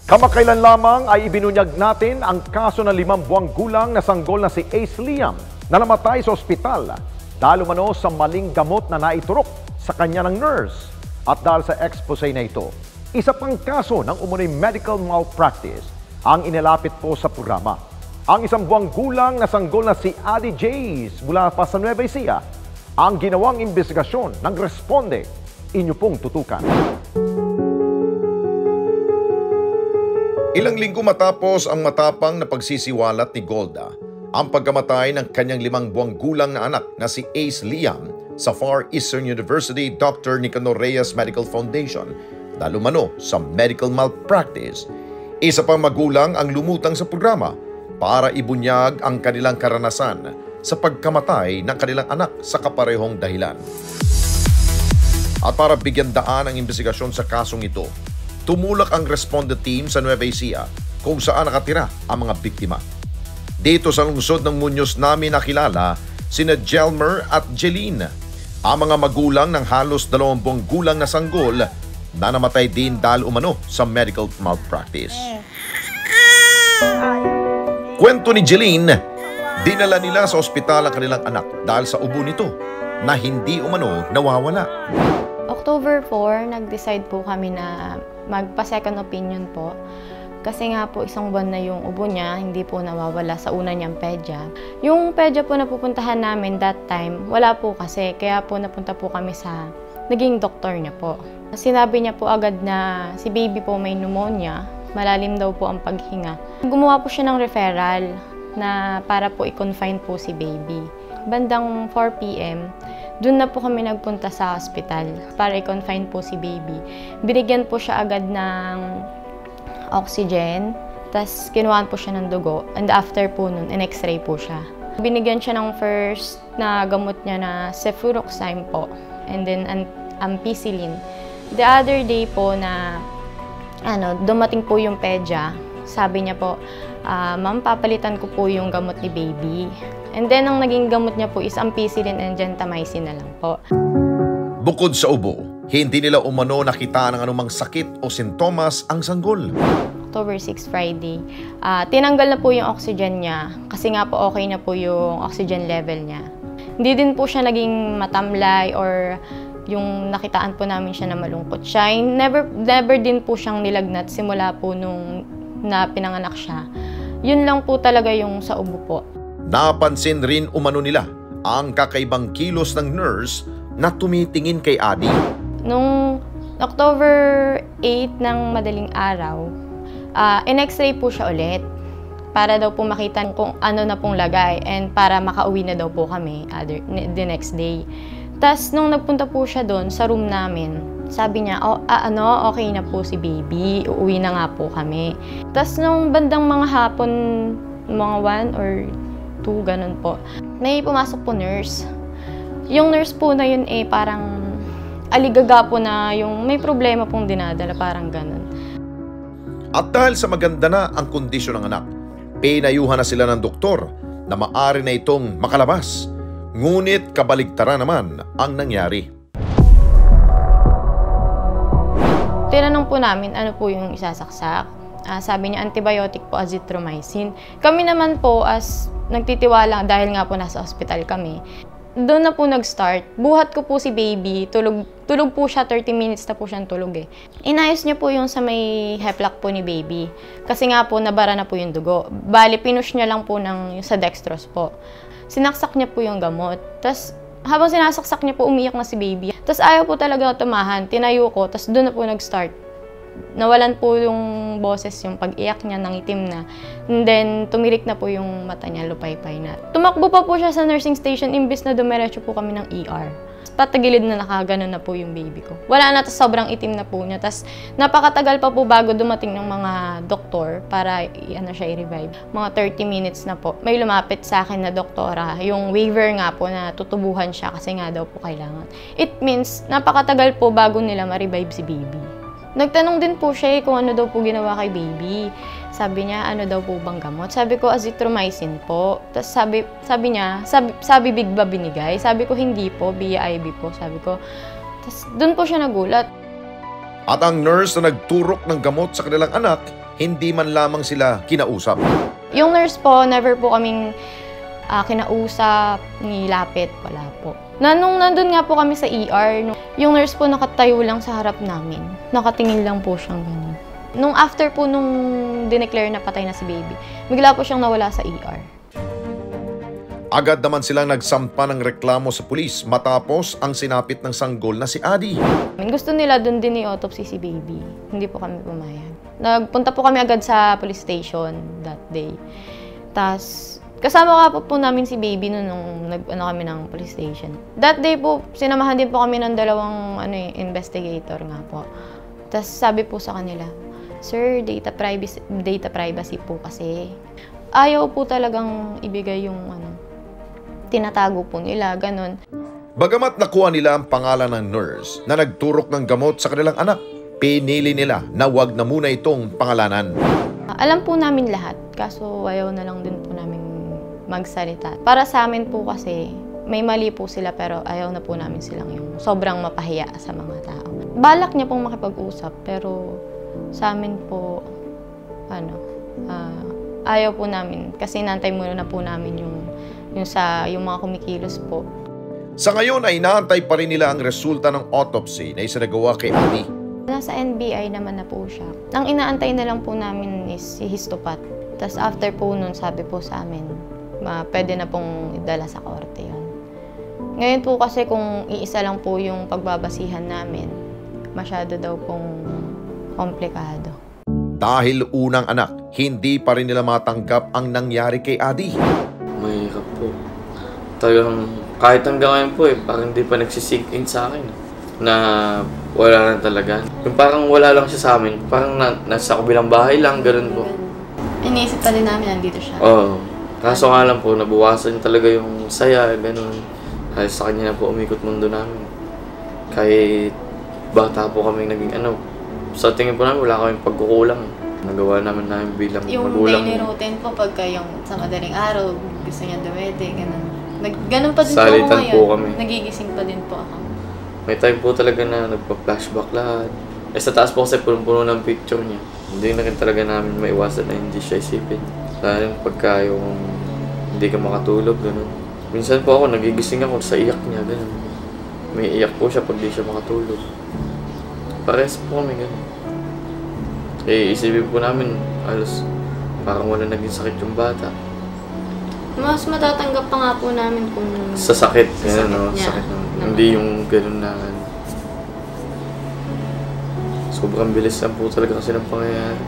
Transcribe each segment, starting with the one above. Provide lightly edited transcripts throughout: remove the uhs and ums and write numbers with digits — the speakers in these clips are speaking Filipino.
Kamakailan lamang ay ibinunyag natin ang kaso ng 5 buwang gulang na sanggol na si Ace Liam na namatay sa ospital dahil umano sa maling gamot na naiturok sa kanya ng nurse. At dahil sa expose na ito, isa pang kaso ng umunoy medical malpractice ang inilapit po sa programa. Ang 1 buwang gulang na sanggol na si Adi Jace mula pa sa Nueva Ecija ang ginawang investigasyon ng responde. Inyo pong tutukan. Ilang linggo matapos ang matapang na pagsisiwalat ni Golda, ang pagkamatay ng kanyang 5 buwang gulang na anak na si Ace Liam sa Far Eastern University Dr. Nicanor Reyes Medical Foundation dahil umano sa medical malpractice. Isa pang magulang ang lumutang sa programa para ibunyag ang kanilang karanasan sa pagkamatay ng kanilang anak sa kaparehong dahilan. At para bigyan daan ang investigasyon sa kasong ito, tumulak ang responde team sa Nueva Ecija kung saan nakatira ang mga biktima. Dito sa lungsod ng Muñoz namin nakilala sina Jelmer at Jeline, ang mga magulang ng halos 20 gulang na sanggol na namatay din dahil umano sa medical malpractice. Kwento ni Jeline, dinala nila sa ospital ang kanilang anak dahil sa ubo nito na hindi umano nawawala. October 4, nag-decide po kami na magpa-second opinion po. Kasi nga po, 1 buwan na yung ubo niya, hindi po nawawala sa una niyang pedya. Yung pedya po na pupuntahan namin that time, wala po kasi. Kaya po napunta po kami sa naging doktor niya po. Sinabi niya po agad na si baby po may pneumonia, malalim daw po ang paghinga. Gumawa po siya ng referral na para po i-confine po si baby. Bandang 4 p.m., doon na po kami nagpunta sa hospital para i-confine po si baby. Binigyan po siya agad ng oxygen, tas kinuhaan po siya ng dugo, and after po nun, in-x-ray po siya. Binigyan siya ng first na gamot niya na cefuroxime po, and then ampicillin. The other day po na dumating po yung pedya, sabi niya po, ma'am, papalitan ko po yung gamot ni baby. And then, ang naging gamot niya po is ampicillin and gentamicin na lang po. Bukod sa ubo, hindi nila umano nakita ng anumang sakit o sintomas ang sanggol. October 6, Friday, tinanggal na po yung oxygen niya kasi nga po okay na po yung oxygen level niya. Hindi din po siya naging matamlay or yung nakitaan po namin siya na malungkot siya. Never din po siyang nilagnat simula po nung na pinanganak siya. Yun lang po talaga yung sa ubo po. Napansin rin umano nila ang kakaibang kilos ng nurse na tumitingin kay Adi. Nung October 8 ng madaling araw, in-x-ray po siya ulit para daw po makita kung ano na pong lagay and para makauwi na daw po kami the next day. Tas nung nagpunta po siya doon sa room namin, sabi niya, okay na po si baby, uuwi na nga po kami. Tas nung bandang mga hapon, mga 1 or 2, ganun po, may pumasok po nurse. Yung nurse po na yun parang aligaga po na yung may problema pong dinadala, parang ganun. At dahil sa maganda na ang kondisyon ng anak, pinayuhan na sila ng doktor na maaari na itong makalabas. Ngunit kabaligtaran naman ang nangyari. Tinanong po namin ano po yung isasaksak. Sabi niya antibiotic po, azithromycin. Kami naman po as nagtitiwala dahil nga po nasa ospital kami. Doon na po nag-start. Buhat ko po si baby. Tulog po siya, 30 minutes na po siyang tulog eh. Inayos niya po yung sa may heplak po ni baby. Kasi nga po nabara na po yung dugo. Bali, pinush niya lang po sa dextrose po. Sinaksak niya po yung gamot. Tapos habang sinasaksak niya po, umiyak na si baby. Tapos ayaw po talaga tumahan. Tinayo ko. Tapos doon na po nag-start. Nawalan po yung boses, yung pag-iyak niya, nangitim na. And then, tumirik na po yung mata niya, lupay-pay na. Tumakbo pa po siya sa nursing station, imbis na dumiretso po kami ng ER. Patagilid na nakaganon na po yung baby ko. Wala na, tas sobrang itim na po niya. Tas napakatagal pa po bago dumating ng mga doktor para siya i-revive. Mga 30 minutes na po. May lumapit sa akin na doktora, yung waiver nga po na tutubuhan siya kasi nga daw po kailangan. It means, napakatagal po bago nila ma-revive si baby. Nagtanong din po siya kung ano daw po ginawa kay baby. Sabi niya, ano daw po bang gamot? Sabi ko, azithromycin po. Tapos sabi niya, Big ba binigay? Sabi ko, hindi po, via IV po. Sabi ko, tapos doon po siya nagulat. At ang nurse na nagturok ng gamot sa kanilang anak, hindi man lamang sila kinausap. Yung nurse po, never po kaming kinausap, nilapit, wala po. Nung nandun nga po kami sa ER, yung nurse po nakatayo lang sa harap namin. Nakatingin lang po siyang ganun. Nung after po nung dineclare na patay na si baby, bigla po siyang nawala sa ER. Agad naman silang nagsampa ng reklamo sa pulis matapos ang sinapit ng sanggol na si Adi. Gusto nila dun din i-autopsy si baby. Hindi po kami pumayag. Nagpunta po kami agad sa police station that day. Tapos, kasama po namin si baby nung kami ng police station. That day po, sinamahan din po kami ng dalawang investigator nga po. Tapos sabi po sa kanila, "Sir, data privacy po kasi." Ayaw po talagang ibigay yung tinatago po nila, ganun. Bagamat nakuha nila ang pangalan ng nurse na nagturok ng gamot sa kanilang anak, pinili nila na wag na muna itong pangalanan. Alam po namin lahat, kaso ayaw na lang din po namin magsalita. Para sa amin po kasi, may mali po sila pero ayaw na po namin silang yung sobrang mapahiya sa mga tao. Balak niya pong makipag-usap pero sa amin po, ayaw po namin kasi nantay muna na po namin yung mga kumikilos po. Sa ngayon ay inaantay pa rin nila ang resulta ng autopsy na isinagawa kay Adi. Nasa NBI naman na po siya. Ang inaantay na lang po namin is si histopath. Tapos after po nun, sabi po sa amin, pwede na pong idala sa korte yun. Ngayon po kasi kung iisa lang po yung pagbabasihan namin, masyado daw pong komplikado. Dahil unang anak, hindi pa rin nila matanggap ang nangyari kay Adi. Mahirap po. Talagang kahit hanggang ngayon po parang hindi pa nagsisink in sa akin na wala na talaga. Yung parang wala lang siya sa amin, parang nasa kabilang bahay lang, gano'n po. Iniisip pa din namin nandito siya. Oo. Kaso nga lang po, nabuwasan talaga yung saya, gano'n. Kahit sa kanya na po umikot mundo namin. Kahit bata po kami naging sa tingin po namin wala kaming pagkukulang. Nagawa namin bilang yung magulang. Yung daily routine po pagka yung sa madaling araw, gusto niya dumede, gano'n. Ganun pa din Salitan po ako ngayon. po kami. Nagigising pa din po ako. May time po talaga na nagpa-flashback lahat. Sa taas po kasi punong-puno ng picture niya. Hindi na rin talaga namin maiwasan na hindi siya isipin. Lalo pagka yung hindi ka makatulog, gano'n. Minsan po ako, nagigising ako sa iyak niya, gano'n. May iyak po siya pag di siya makatulog. Parehas po kami, gano'n. Isipin po namin, alos, parang wala naging sakit yung bata. Mas matatanggap pa nga po namin kung... Sa sakit, sa gano'n, sakit niya. sakit naman. Hindi yung gano'n na... Sobrang bilis lang po talaga kasi ng pangyayari.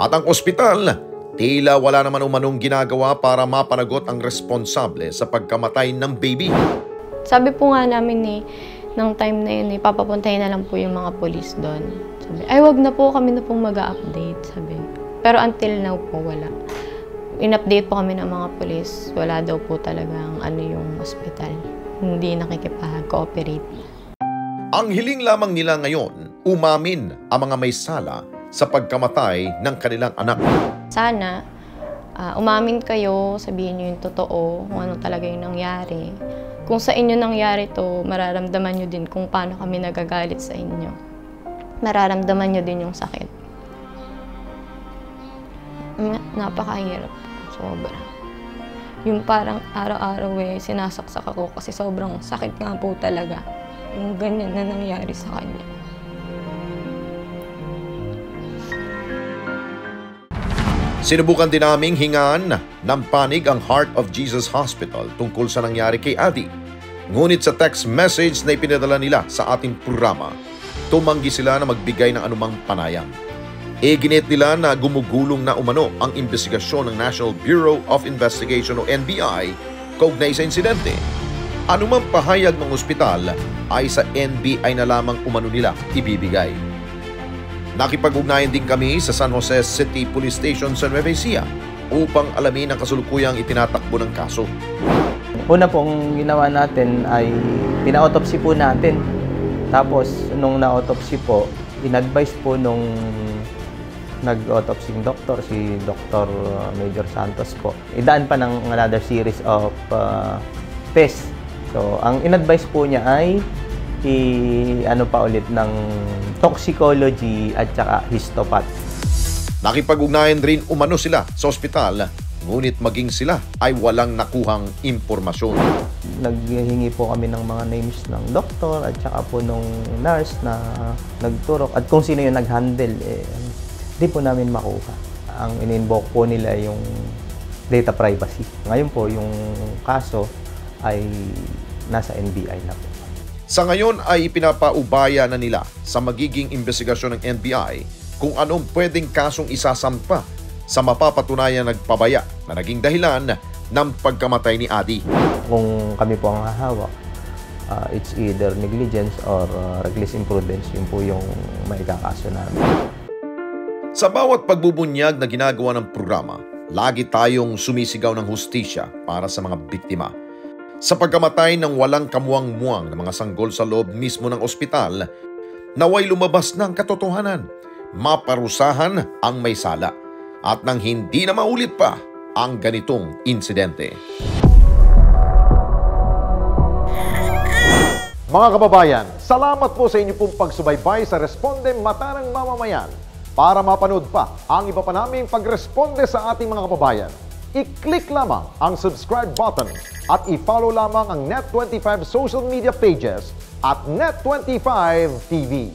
At ang ospital, tila wala naman umanong ginagawa para mapanagot ang responsable sa pagkamatay ng baby. Sabi po nga namin ng time na yun, papapuntahin na lang po yung mga polis doon. Sabi, ay wag na po, kami na pong mag-a-update, sabi. Pero until now po, wala. In-update po kami ng mga polis, wala daw po talagang yung ospital. Hindi nakikipag-cooperate. Ang hiling lamang nila ngayon, umamin ang mga may sala sa pagkamatay ng kanilang anak. Sana, umamin kayo, sabihin nyo yung totoo, kung ano talaga yung nangyari. Kung sa inyo nangyari to, mararamdaman nyo din kung paano kami nagagalit sa inyo. Mararamdaman nyo din yung sakit. Napakahirap. Sobra. Yung parang araw-araw sinasaksak ako kasi sobrang sakit nga po talaga. Yung ganyan na nangyari sa kanya. Sinubukan din naming hingaan ng panig ang Heart of Jesus Hospital tungkol sa nangyari kay Adi. Ngunit sa text message na ipinadala nila sa ating programa, tumanggi sila na magbigay ng anumang panayam. Ginit nila na gumugulong na umano ang investigasyon ng National Bureau of Investigation o NBI kaugnay sa insidente. Anumang pahayag ng ospital ay sa NBI na lamang umano nila ibibigay. Nakipag-ugnayan din kami sa San Jose City Police Station sa Nueva Ecija upang alamin ang kasulukuyang itinatakbo ng kaso. Una pong ginawa natin ay pina-autopsy po natin. Tapos nung na-autopsy po, in-advise po nung nag-autopsy doktor, si Dr. Major Santos po, idaan pa ng another series of tests. So ang in-advise po niya ay pa ulit ng toxicology at saka histopath. Nakipag-ugnayan rin umano sila sa ospital, ngunit maging sila ay walang nakuhang impormasyon. Naghingi po kami ng mga names ng doktor at saka po nung nurse na nagturok at kung sino yung nag-handle, di po namin makuha. Ang in-invoke po nila yung data privacy. Ngayon po, yung kaso ay nasa NBI na po. Sa ngayon ay ipinapaubaya na nila sa magiging investigasyon ng NBI kung anong pwedeng kasong isasampa sa mapapatunayan nagpabaya na naging dahilan ng pagkamatay ni Adi. Kung kami po ang hahawak, it's either negligence or reckless imprudence, yun po yung maikakaso namin. Sa bawat pagbubunyag na ginagawa ng programa, lagi tayong sumisigaw ng hustisya para sa mga biktima. Sa pagkamatay ng walang kamuwang-muwang ng mga sanggol sa loob mismo ng ospital, naway lumabas ng katotohanan, maparusahan ang may sala, at nang hindi na maulit pa ang ganitong insidente. Mga kababayan, salamat po sa inyo pong pagsubaybay sa Responde Mata ng Mamamayan. Para mapanood pa ang iba pa naming pagresponde sa ating mga kababayan, i-click lamang ang subscribe button at i-follow lamang ang Net25 social media pages at Net25 TV.